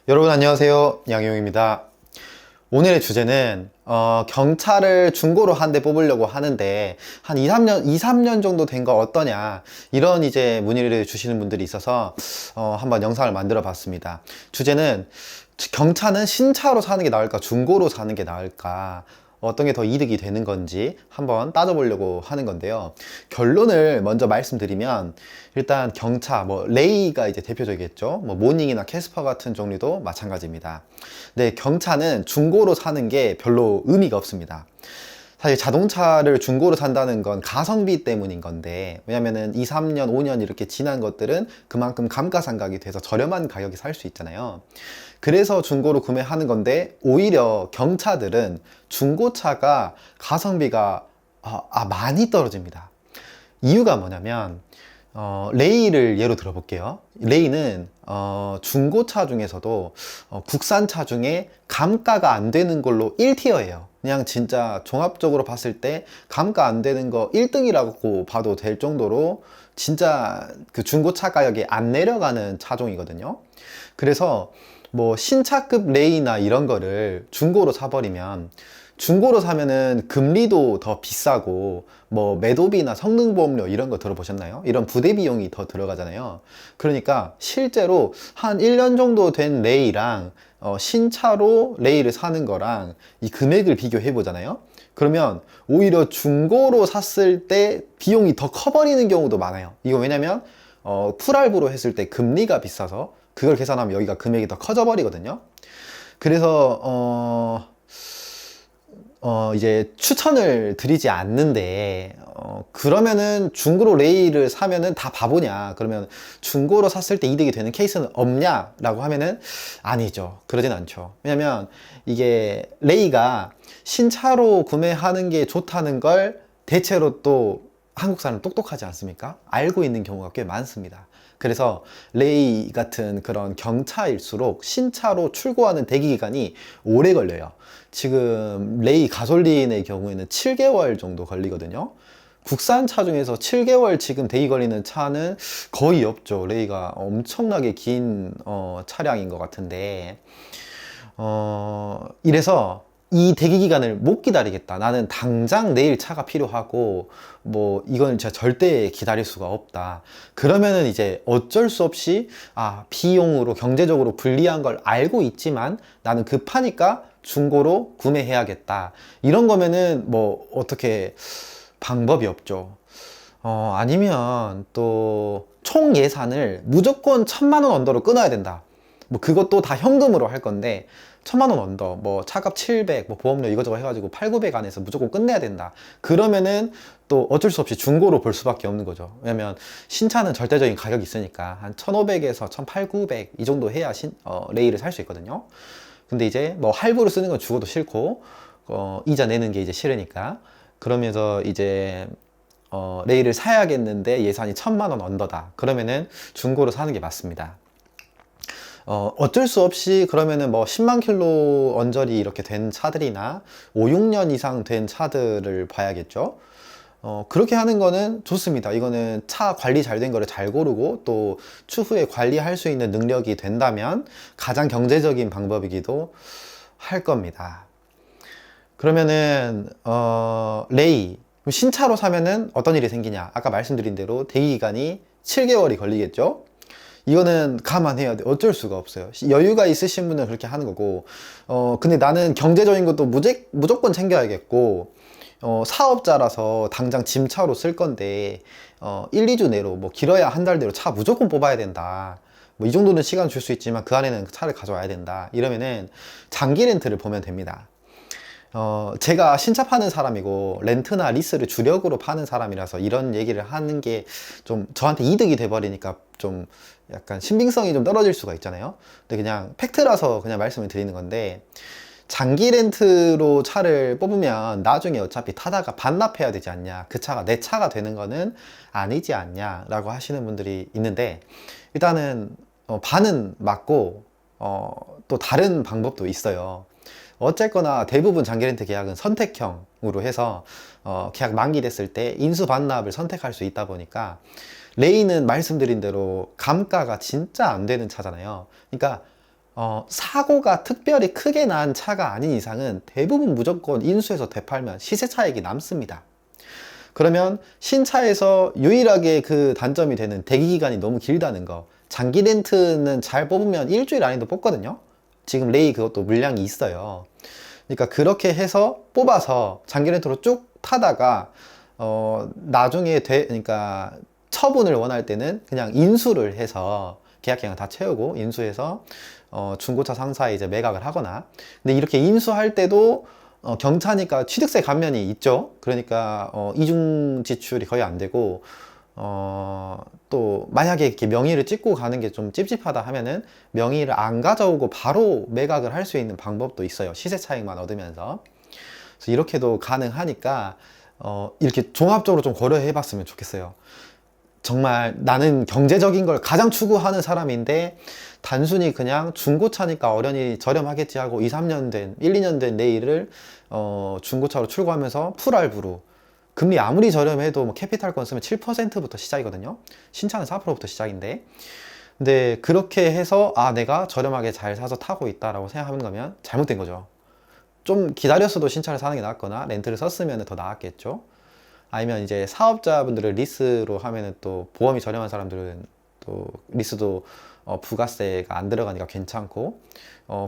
여러분 안녕하세요. 양용입니다. 오늘의 주제는 경차를 중고로 한 대 뽑으려고 하는데 한 2, 3년 정도 된 거 어떠냐, 이런 이제 문의를 주시는 분들이 있어서 한번 영상을 만들어 봤습니다. 주제는 경차는 신차로 사는 게 나을까 중고로 사는 게 나을까, 어떤 게 더 이득이 되는 건지 한번 따져보려고 하는 건데요. 결론을 먼저 말씀드리면, 일단 경차, 레이가 이제 대표적이겠죠. 모닝이나 캐스퍼 같은 종류도 마찬가지입니다. 근데 경차는 중고로 사는 게 별로 의미가 없습니다. 사실 자동차를 중고로 산다는 건 가성비 때문인 건데, 왜냐면은 2, 3년, 5년 이렇게 지난 것들은 그만큼 감가상각이 돼서 저렴한 가격에 살 수 있잖아요. 그래서 중고로 구매하는 건데, 오히려 경차들은 중고차가 가성비가 많이 떨어집니다. 이유가 뭐냐면, 레이를 예로 들어볼게요. 레이는 중고차 중에서도 국산차 중에 감가가 안 되는 걸로 1티어예요. 그냥 진짜 종합적으로 봤을 때 감가 안 되는 거 1등이라고 봐도 될 정도로 진짜 그 중고차 가격이 안 내려가는 차종이거든요. 그래서 신차급 레이나 이런 거를 중고로 사버리면, 중고로 사면은 금리도 더 비싸고 매도비나 성능보험료 이런 거 들어보셨나요? 이런 부대 비용이 더 들어가잖아요. 그러니까 실제로 한 1년 정도 된 레이랑 신차로 레이를 사는 거랑 이 금액을 비교해 보잖아요. 그러면 오히려 중고로 샀을 때 비용이 더 커버리는 경우도 많아요. 이거 왜냐면 풀할부로 했을 때 금리가 비싸서 그걸 계산하면 여기가 금액이 더 커져 버리거든요. 그래서 이제 추천을 드리지 않는데, 그러면은 중고로 레이를 사면은 다 바보냐? 그러면 중고로 샀을 때 이득이 되는 케이스는 없냐? 라고 하면은 아니죠. 그러진 않죠. 왜냐면 이게 레이가 신차로 구매하는 게 좋다는 걸 대체로 또 한국 사람은 똑똑하지 않습니까? 알고 있는 경우가 꽤 많습니다. 그래서 레이 같은 그런 경차일수록 신차로 출고하는 대기 기간이 오래 걸려요. 지금 레이 가솔린의 경우에는 7개월 정도 걸리거든요. 국산차 중에서 7개월 지금 대기 걸리는 차는 거의 없죠. 레이가 엄청나게 긴 차량인 것 같은데, 이래서 이 대기 기간을 못 기다리겠다, 나는 당장 내일 차가 필요하고 이건 진짜 절대 기다릴 수가 없다, 그러면은 이제 어쩔 수 없이 비용으로 경제적으로 불리한 걸 알고 있지만 나는 급하니까 중고로 구매해야겠다, 이런 거면은 어떻게 방법이 없죠. 아니면 또 총 예산을 무조건 1,000만 원 언더로 끊어야 된다, 그것도 다 현금으로 할 건데 1,000만 원 언더, 차값 700, 보험료 이거저거 해가지고 8, 900 안에서 무조건 끝내야 된다, 그러면은 또 어쩔 수 없이 중고로 볼 수밖에 없는 거죠. 왜냐면 신차는 절대적인 가격이 있으니까 한 1,500에서 1,800, 900 이 정도 해야 레이를 살 수 있거든요. 근데 이제 할부로 쓰는 건 죽어도 싫고 이자 내는 게 이제 싫으니까, 그러면서 이제 레이를 사야겠는데 예산이 1,000만 원 언더다, 그러면은 중고로 사는 게 맞습니다. 어쩔 수 없이 그러면은 10만 킬로 언저리 이렇게 된 차들이나 5, 6년 이상 된 차들을 봐야겠죠. 그렇게 하는 거는 좋습니다. 이거는 차 관리 잘 된 거를 잘 고르고 또 추후에 관리할 수 있는 능력이 된다면 가장 경제적인 방법이기도 할 겁니다. 그러면은 레이 신차로 사면은 어떤 일이 생기냐, 아까 말씀드린 대로 대기 기간이 7개월이 걸리겠죠. 이거는 감안해야 돼. 어쩔 수가 없어요. 여유가 있으신 분은 그렇게 하는 거고, 근데 나는 경제적인 것도 무조건 챙겨야겠고, 사업자라서 당장 짐차로 쓸 건데, 1, 2주 내로, 길어야 한 달 내로 차 무조건 뽑아야 된다, 이 정도는 시간 줄 수 있지만 그 안에는 차를 가져와야 된다, 이러면은 장기 렌트를 보면 됩니다. 제가 신차 파는 사람이고 렌트나 리스를 주력으로 파는 사람이라서 이런 얘기를 하는 게 좀 저한테 이득이 돼버리니까 좀 약간 신빙성이 좀 떨어질 수가 있잖아요. 근데 그냥 팩트라서 그냥 말씀을 드리는 건데, 장기 렌트로 차를 뽑으면 나중에 어차피 타다가 반납해야 되지 않냐, 그 차가 내 차가 되는 거는 아니지 않냐 라고 하시는 분들이 있는데, 일단은 반은 맞고 또 다른 방법도 있어요. 어쨌거나 대부분 장기렌트 계약은 선택형으로 해서 계약 만기됐을 때 인수 반납을 선택할 수 있다 보니까, 레이는 말씀드린 대로 감가가 진짜 안 되는 차잖아요. 그러니까 사고가 특별히 크게 난 차가 아닌 이상은 대부분 무조건 인수해서 되팔면 시세 차익이 남습니다. 그러면 신차에서 유일하게 그 단점이 되는 대기 기간이 너무 길다는 거. 장기 렌트는 잘 뽑으면 일주일 안에도 뽑거든요. 지금 레이 그것도 물량이 있어요. 그러니까 그렇게 해서 뽑아서 장기 렌트로 쭉 타다가 나중에 그러니까 처분을 원할 때는 그냥 인수를 해서 계약 기간 다 채우고 인수해서 중고차 상사에 이제 매각을 하거나. 근데 이렇게 인수할 때도 경차니까 취득세 감면이 있죠. 그러니까 이중 지출이 거의 안 되고 또 만약에 이렇게 명의를 찍고 가는 게 좀 찝찝하다 하면은 명의를 안 가져오고 바로 매각을 할 수 있는 방법도 있어요. 시세 차익만 얻으면서. 그래서 이렇게도 가능하니까 이렇게 종합적으로 좀 고려해 봤으면 좋겠어요. 정말 나는 경제적인 걸 가장 추구하는 사람인데 단순히 그냥 중고차니까 어련히 저렴하겠지 하고 2, 3년 된, 1, 2년 된 레일을 중고차로 출고하면서 풀할부로 금리 아무리 저렴해도 뭐 캐피탈권 쓰면 7%부터 시작이거든요. 신차는 4%부터 시작인데. 근데 그렇게 해서 내가 저렴하게 잘 사서 타고 있다라고 생각하는 거면 잘못된 거죠. 좀 기다렸어도 신차를 사는 게 낫거나 렌트를 썼으면 더 나았겠죠. 아니면 이제 사업자분들을 리스로 하면은 또 보험이 저렴한 사람들은 또 리스도 부가세가 안 들어가니까 괜찮고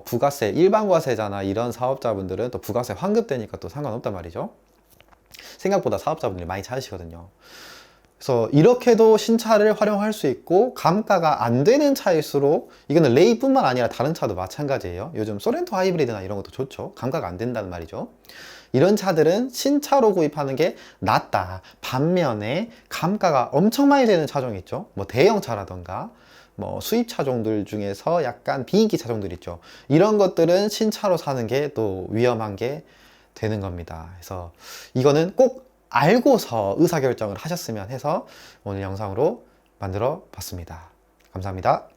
부가세 일반과세자나 이런 사업자분들은 또 부가세 환급되니까 또 상관없단 말이죠. 생각보다 사업자분들이 많이 찾으시거든요. 그래서 이렇게도 신차를 활용할 수 있고 감가가 안 되는 차일수록 이거는 레이뿐만 아니라 다른 차도 마찬가지예요. 요즘 소렌토 하이브리드나 이런 것도 좋죠. 감가가 안 된다는 말이죠. 이런 차들은 신차로 구입하는 게 낫다. 반면에 감가가 엄청 많이 되는 차종이 있죠. 뭐 대형 차라던가 뭐 수입 차종들 중에서 약간 비인기 차종들 있죠. 이런 것들은 신차로 사는 게 또 위험한 게 되는 겁니다. 그래서 이거는 꼭 알고서 의사결정을 하셨으면 해서 오늘 영상으로 만들어 봤습니다. 감사합니다.